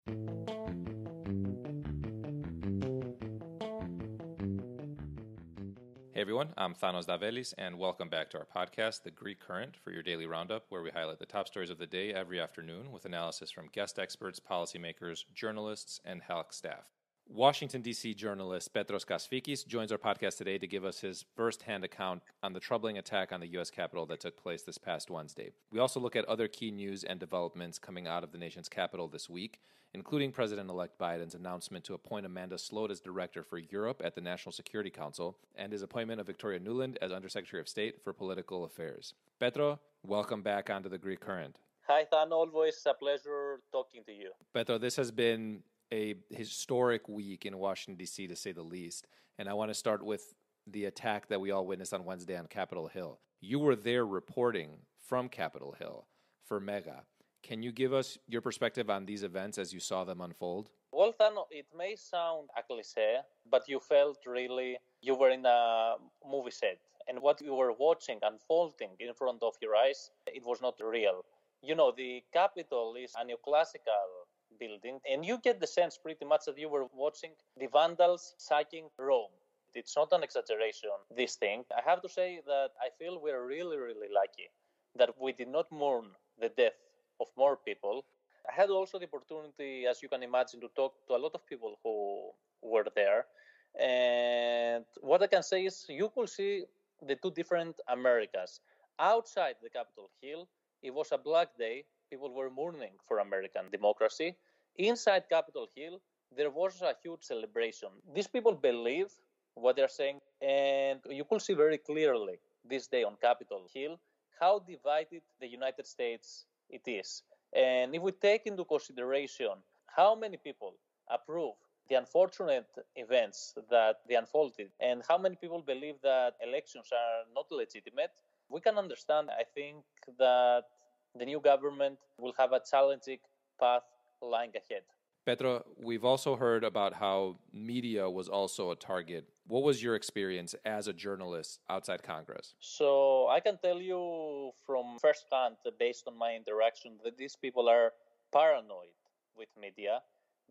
Hey everyone, I'm Thanos Davelis, and welcome back to our podcast, The Greek Current, for your daily roundup, where we highlight the top stories of the day every afternoon with analysis from guest experts, policymakers, journalists, and health staff. Washington, D.C. journalist Petros Kasfikis joins our podcast today to give us his first-hand account on the troubling attack on the U.S. Capitol that took place this past Wednesday. We also look at other key news and developments coming out of the nation's capital this week, including President-elect Biden's announcement to appoint Amanda Sloat as Director for Europe at the National Security Council and his appointment of Victoria Nuland as Undersecretary of State for Political Affairs. Petro, welcome back onto the Greek Current. Hi, Than. Always a pleasure talking to you. Petro, this has been a historic week in Washington, D.C., to say the least. And I want to start with the attack that we all witnessed on Wednesday on Capitol Hill. You were there reporting from Capitol Hill for Mega. Can you give us your perspective on these events as you saw them unfold? Well, Than, it may sound a cliché, but you felt really you were in a movie set. And what you were watching unfolding in front of your eyes, it was not real. You know, the Capitol is a neoclassical building, and you get the sense pretty much that you were watching the Vandals sacking Rome. It's not an exaggeration, this thing. I have to say that I feel we're really, really lucky that we did not mourn the death of more people. I had also the opportunity, as you can imagine, to talk to a lot of people who were there. And what I can say is you could see the two different Americas. Outside the Capitol Hill, it was a black day. People were mourning for American democracy. Inside Capitol Hill, there was a huge celebration. These people believe what they're saying, and you could see very clearly this day on Capitol Hill how divided the United States it is. And if we take into consideration how many people approve the unfortunate events that they unfolded and how many people believe that elections are not legitimate, we can understand, I think, that the new government will have a challenging path lying ahead. Petro, we've also heard about how media was also a target. What was your experience as a journalist outside Congress? So I can tell you from firsthand, based on my interaction, that these people are paranoid with media.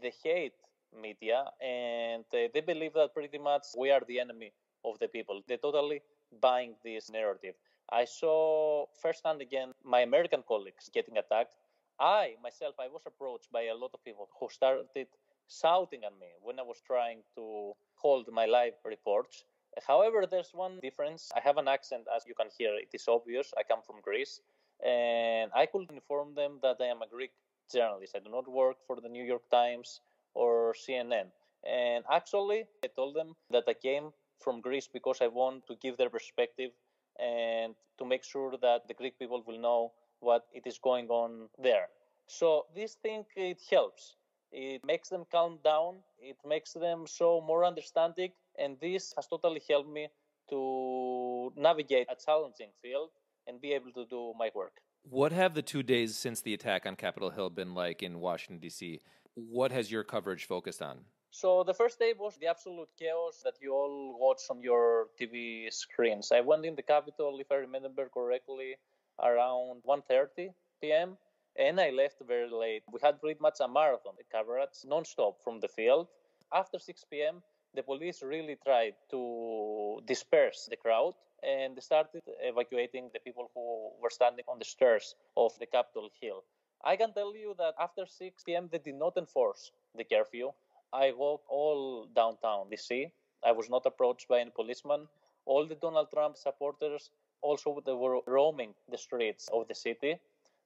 They hate media, and they believe that pretty much we are the enemy of the people. They're totally buying this narrative. I saw firsthand again my American colleagues getting attacked. I was approached by a lot of people who started shouting at me when I was trying to hold my live reports. However, there's one difference. I have an accent, as you can hear. It is obvious. I come from Greece. And I could inform them that I am a Greek journalist. I do not work for the New York Times or CNN. And actually, I told them that I came from Greece because I want to give their perspective and to make sure that the Greek people will know what it is going on there. So this thing, it helps. It makes them calm down. It makes them so more understanding. And this has totally helped me to navigate a challenging field and be able to do my work. What have the 2 days since the attack on Capitol Hill been like in Washington, D.C.? What has your coverage focused on? So the first day was the absolute chaos that you all watch on your TV screens. I went in the Capitol, if I remember correctly, around 1:30 p.m. and I left very late. We had pretty much a marathon coverage non-stop from the field. After 6 p.m., the police really tried to disperse the crowd and they started evacuating the people who were standing on the stairs of the Capitol Hill. I can tell you that after 6 p.m., they did not enforce the curfew. I walked all downtown D.C. I was not approached by any policeman. All the Donald Trump supporters also they were roaming the streets of the city.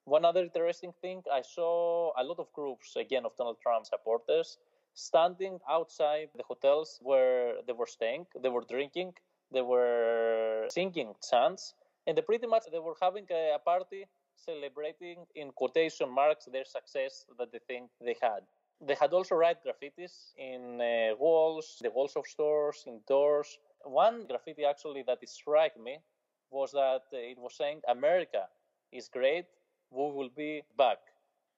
One other interesting thing, I saw a lot of groups, again, of Donald Trump supporters standing outside the hotels where they were staying. They were drinking, they were singing chants, and they were having a party celebrating, in quotation marks, their success that they think they had. They had also write graffitis in the walls of stores, in doors. One graffiti actually that struck me was that it was saying, "America is great, we will be back."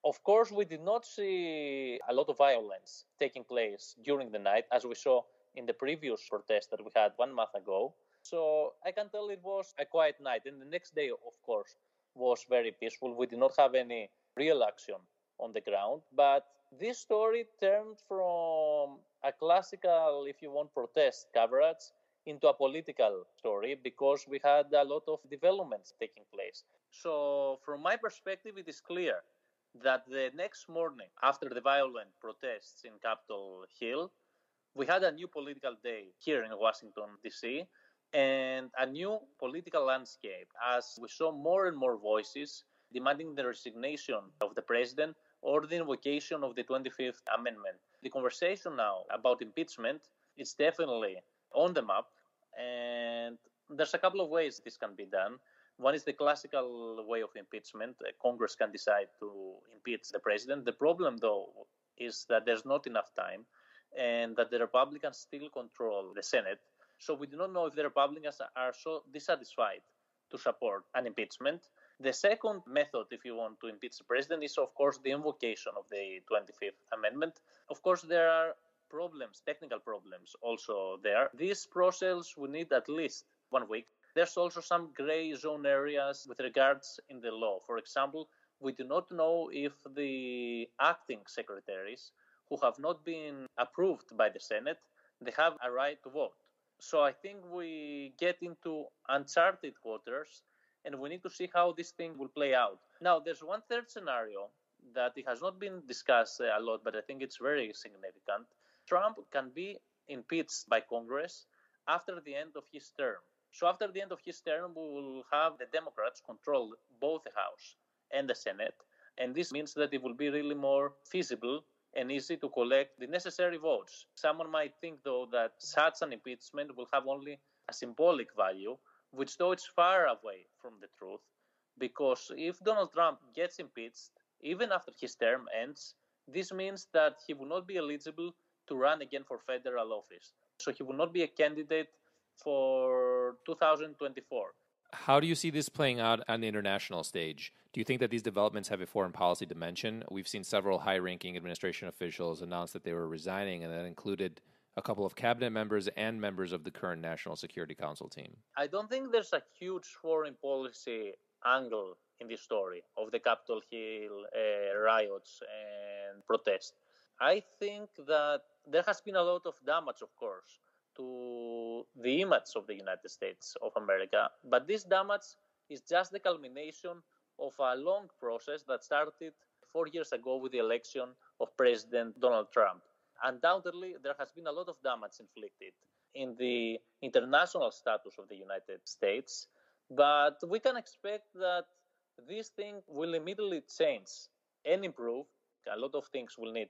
Of course, we did not see a lot of violence taking place during the night, as we saw in the previous protest that we had 1 month ago. So I can tell it was a quiet night. And the next day, of course, was very peaceful. We did not have any real action on the ground. But This story turned from a classical, if you want, protest coverage into a political story because we had a lot of developments taking place. So, from my perspective, it is clear that the next morning, after the violent protests in Capitol Hill, we had a new political day here in Washington, D.C., and a new political landscape as we saw more and more voices demanding the resignation of the president or the invocation of the 25th Amendment. The conversation now about impeachment is definitely on the map, and there's a couple of ways this can be done. One is the classical way of impeachment. Congress can decide to impeach the president. The problem, though, is that there's not enough time and that the Republicans still control the Senate. So we do not know if the Republicans are so dissatisfied to support an impeachment. The second method, if you want to impeach the president, is, of course, the invocation of the 25th Amendment. Of course, there are problems, technical problems also there. This process will need at least 1 week. There's also some gray zone areas with regards in the law. For example, we do not know if the acting secretaries who have not been approved by the Senate, they have a right to vote. So I think we get into uncharted waters and we need to see how this thing will play out. Now, there's one third scenario that it has not been discussed a lot, but I think it's very significant. Trump can be impeached by Congress after the end of his term. So after the end of his term, we will have the Democrats control both the House and the Senate. And this means that it will be really more feasible and easy to collect the necessary votes. Someone might think, though, that such an impeachment will have only a symbolic value, which, though, it's far away from the truth, because if Donald Trump gets impeached, even after his term ends, this means that he will not be eligible to run again for federal office. So he will not be a candidate for 2024. How do you see this playing out on the international stage? Do you think that these developments have a foreign policy dimension? We've seen several high-ranking administration officials announce that they were resigning, and that included a couple of cabinet members and members of the current National Security Council team. I don't think there's a huge foreign policy angle in this story of the Capitol Hill riots and protests. I think that there has been a lot of damage, of course, to the image of the United States of America. But this damage is just the culmination of a long process that started 4 years ago with the election of President Donald Trump. Undoubtedly, there has been a lot of damage inflicted in the international status of the United States, but we can expect that this thing will immediately change and improve. A lot of things will need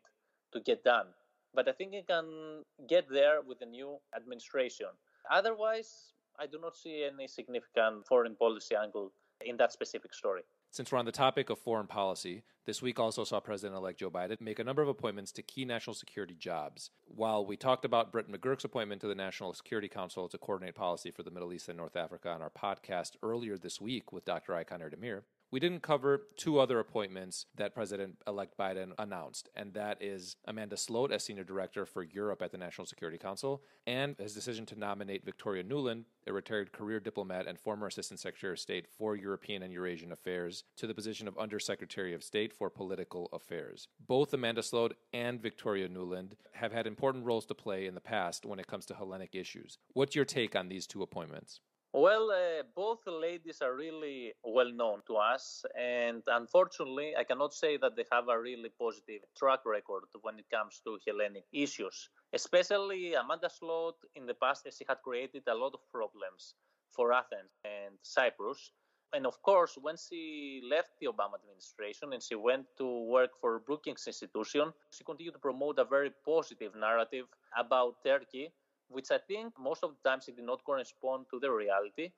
to get done, but I think it can get there with the new administration. Otherwise, I do not see any significant foreign policy angle in that specific story. Since we're on the topic of foreign policy, this week also saw President-elect Joe Biden make a number of appointments to key national security jobs. While we talked about Brett McGurk's appointment to the National Security Council to coordinate policy for the Middle East and North Africa on our podcast earlier this week with Dr. Aykan Erdemir, we didn't cover two other appointments that President-elect Biden announced, and that is Amanda Sloat as Senior Director for Europe at the National Security Council, and his decision to nominate Victoria Nuland, a retired career diplomat and former Assistant Secretary of State for European and Eurasian Affairs, to the position of Undersecretary of State for Political Affairs. Both Amanda Sloat and Victoria Nuland have had important roles to play in the past when it comes to Hellenic issues. What's your take on these two appointments? Well, both ladies are really well known to us, and unfortunately, I cannot say that they have a really positive track record when it comes to Hellenic issues. Especially Amanda Sloat, in the past, she had created a lot of problems for Athens and Cyprus. And of course, when she left the Obama administration and she went to work for Brookings Institution, she continued to promote a very positive narrative about Turkey, which I think most of the times it did not correspond to the reality.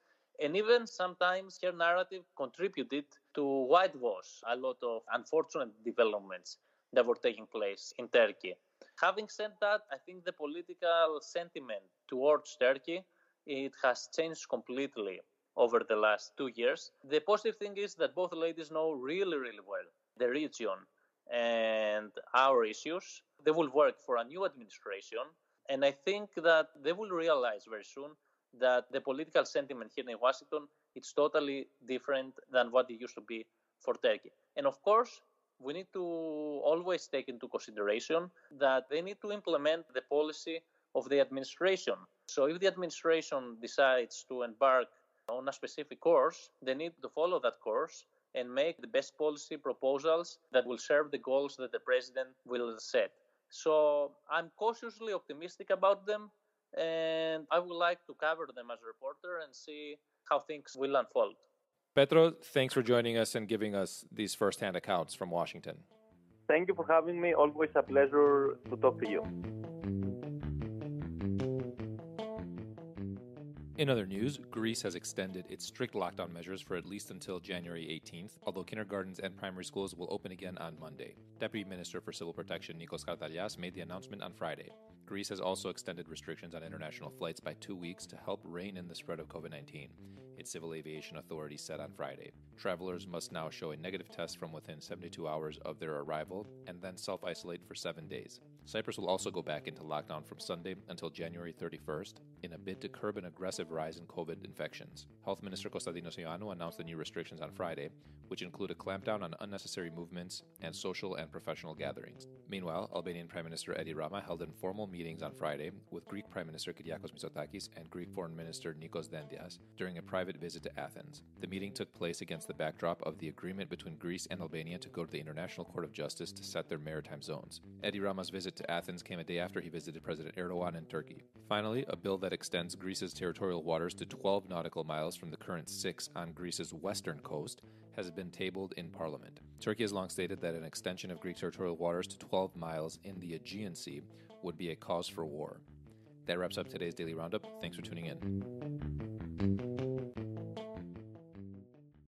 And even sometimes her narrative contributed to whitewash a lot of unfortunate developments that were taking place in Turkey. Having said that, I think the political sentiment towards Turkey, it has changed completely over the last 2 years. The positive thing is that both ladies know really, really well the region and our issues. They will work for a new administration. And I think that they will realize very soon that the political sentiment here in Washington is totally different than what it used to be for Turkey. And of course, we need to always take into consideration that they need to implement the policy of the administration. So if the administration decides to embark on a specific course, they need to follow that course and make the best policy proposals that will serve the goals that the president will set. So I'm cautiously optimistic about them, and I would like to cover them as a reporter and see how things will unfold. Petros, thanks for joining us and giving us these first-hand accounts from Washington. Thank you for having me. Always a pleasure to talk to you. In other news, Greece has extended its strict lockdown measures for at least until January 18th, although kindergartens and primary schools will open again on Monday. Deputy Minister for Civil Protection Nikos Kartalias made the announcement on Friday. Greece has also extended restrictions on international flights by 2 weeks to help rein in the spread of COVID-19, its civil aviation authority said on Friday. Travelers must now show a negative test from within 72 hours of their arrival and then self-isolate for 7 days. Cyprus will also go back into lockdown from Sunday until January 31st in a bid to curb an aggressive rise in COVID infections. Health Minister Konstantinos Ioannou announced the new restrictions on Friday, which include a clampdown on unnecessary movements and social and professional gatherings. Meanwhile, Albanian Prime Minister Edi Rama held informal meetings on Friday with Greek Prime Minister Kyriakos Mitsotakis and Greek Foreign Minister Nikos Dendias during a private visit to Athens. The meeting took place against the backdrop of the agreement between Greece and Albania to go to the International Court of Justice to set their maritime zones. Edi Rama's visit to Athens came a day after he visited President Erdogan in Turkey. Finally, a bill that extends Greece's territorial waters to 12 nautical miles from the current 6 on Greece's western coast has been tabled in Parliament. Turkey has long stated that an extension of Greek territorial waters to 12 miles in the Aegean Sea would be a cause for war. That wraps up today's Daily Roundup. Thanks for tuning in.